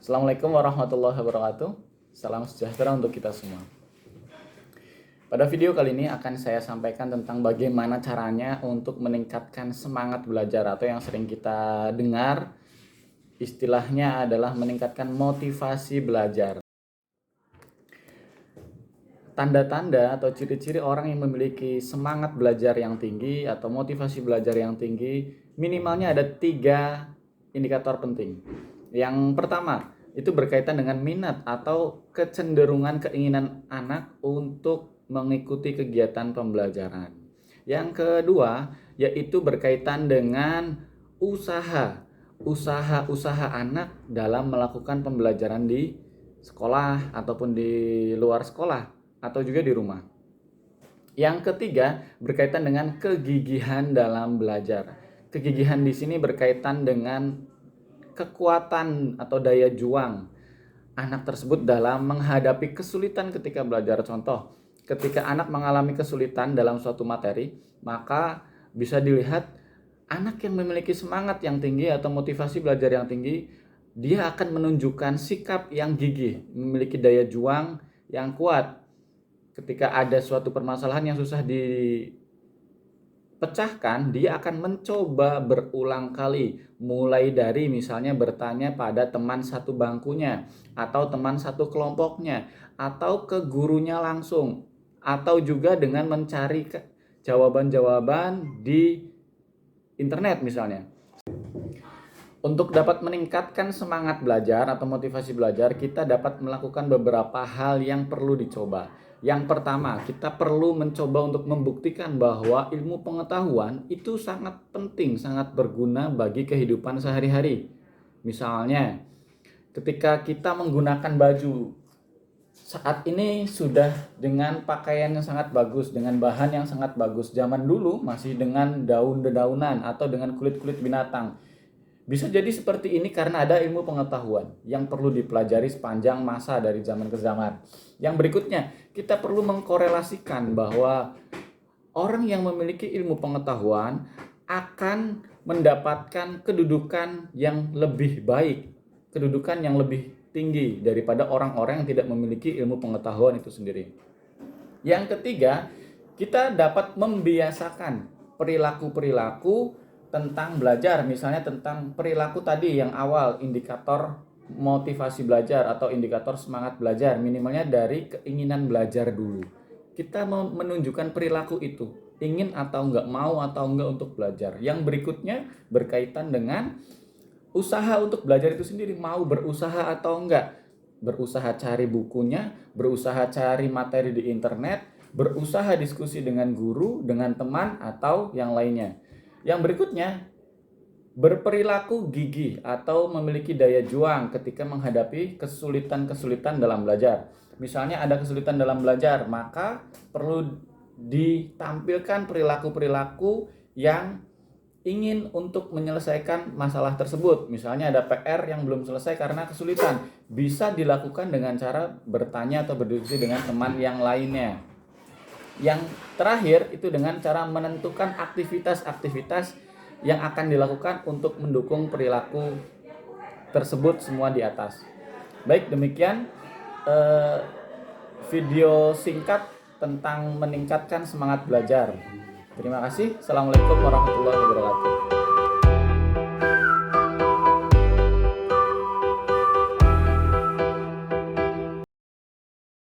Assalamualaikum warahmatullahi wabarakatuh. Salam sejahtera untuk kita semua. Pada video kali ini akan saya sampaikan tentang bagaimana caranya untuk meningkatkan semangat belajar, atau yang sering kita dengar istilahnya adalah meningkatkan motivasi belajar. Tanda-tanda atau ciri-ciri orang yang memiliki semangat belajar yang tinggi atau motivasi belajar yang tinggi, minimalnya ada 3 indikator penting. Yang pertama, itu berkaitan dengan minat atau kecenderungan keinginan anak untuk mengikuti kegiatan pembelajaran. Yang kedua, yaitu berkaitan dengan usaha anak dalam melakukan pembelajaran di sekolah ataupun di luar sekolah atau juga di rumah. Yang ketiga, berkaitan dengan kegigihan dalam belajar. Kegigihan di sini berkaitan dengan kekuatan atau daya juang anak tersebut dalam menghadapi kesulitan ketika belajar. Contoh, ketika anak mengalami kesulitan dalam suatu materi, maka bisa dilihat anak yang memiliki semangat yang tinggi atau motivasi belajar yang tinggi, dia akan menunjukkan sikap yang gigih, memiliki daya juang yang kuat. Ketika ada suatu permasalahan yang susah pecahkan, dia akan mencoba berulang kali, mulai dari misalnya bertanya pada teman satu bangkunya, atau teman satu kelompoknya, atau ke gurunya langsung, atau juga dengan mencari jawaban-jawaban di internet misalnya. Untuk dapat meningkatkan semangat belajar atau motivasi belajar, kita dapat melakukan beberapa hal yang perlu dicoba. Yang pertama, kita perlu mencoba untuk membuktikan bahwa ilmu pengetahuan itu sangat penting, sangat berguna bagi kehidupan sehari-hari. Misalnya, ketika kita menggunakan baju saat ini sudah dengan pakaian yang sangat bagus, dengan bahan yang sangat bagus. Zaman dulu masih dengan daun-dedaunan atau dengan kulit-kulit binatang. Bisa jadi seperti ini karena ada ilmu pengetahuan yang perlu dipelajari sepanjang masa dari zaman ke zaman. Yang berikutnya, kita perlu mengkorelasikan bahwa orang yang memiliki ilmu pengetahuan akan mendapatkan kedudukan yang lebih baik, kedudukan yang lebih tinggi daripada orang-orang yang tidak memiliki ilmu pengetahuan itu sendiri. Yang ketiga, kita dapat membiasakan perilaku-perilaku tentang belajar, misalnya tentang perilaku tadi yang awal, indikator motivasi belajar atau indikator semangat belajar, minimalnya dari keinginan belajar dulu. Kita menunjukkan perilaku itu, ingin atau enggak, mau atau enggak untuk belajar. Yang berikutnya berkaitan dengan usaha untuk belajar itu sendiri, mau berusaha atau enggak. Berusaha cari bukunya, berusaha cari materi di internet, berusaha diskusi dengan guru, dengan teman, atau yang lainnya. Yang berikutnya, berperilaku gigih atau memiliki daya juang ketika menghadapi kesulitan-kesulitan dalam belajar. Misalnya ada kesulitan dalam belajar, maka perlu ditampilkan perilaku-perilaku yang ingin untuk menyelesaikan masalah tersebut. Misalnya ada PR yang belum selesai karena kesulitan, bisa dilakukan dengan cara bertanya atau berdiskusi dengan teman yang lainnya. Yang terakhir itu dengan cara menentukan aktivitas-aktivitas yang akan dilakukan untuk mendukung perilaku tersebut semua di atas. Baik, demikian video singkat tentang meningkatkan semangat belajar. Terima kasih. Assalamualaikum warahmatullahi wabarakatuh.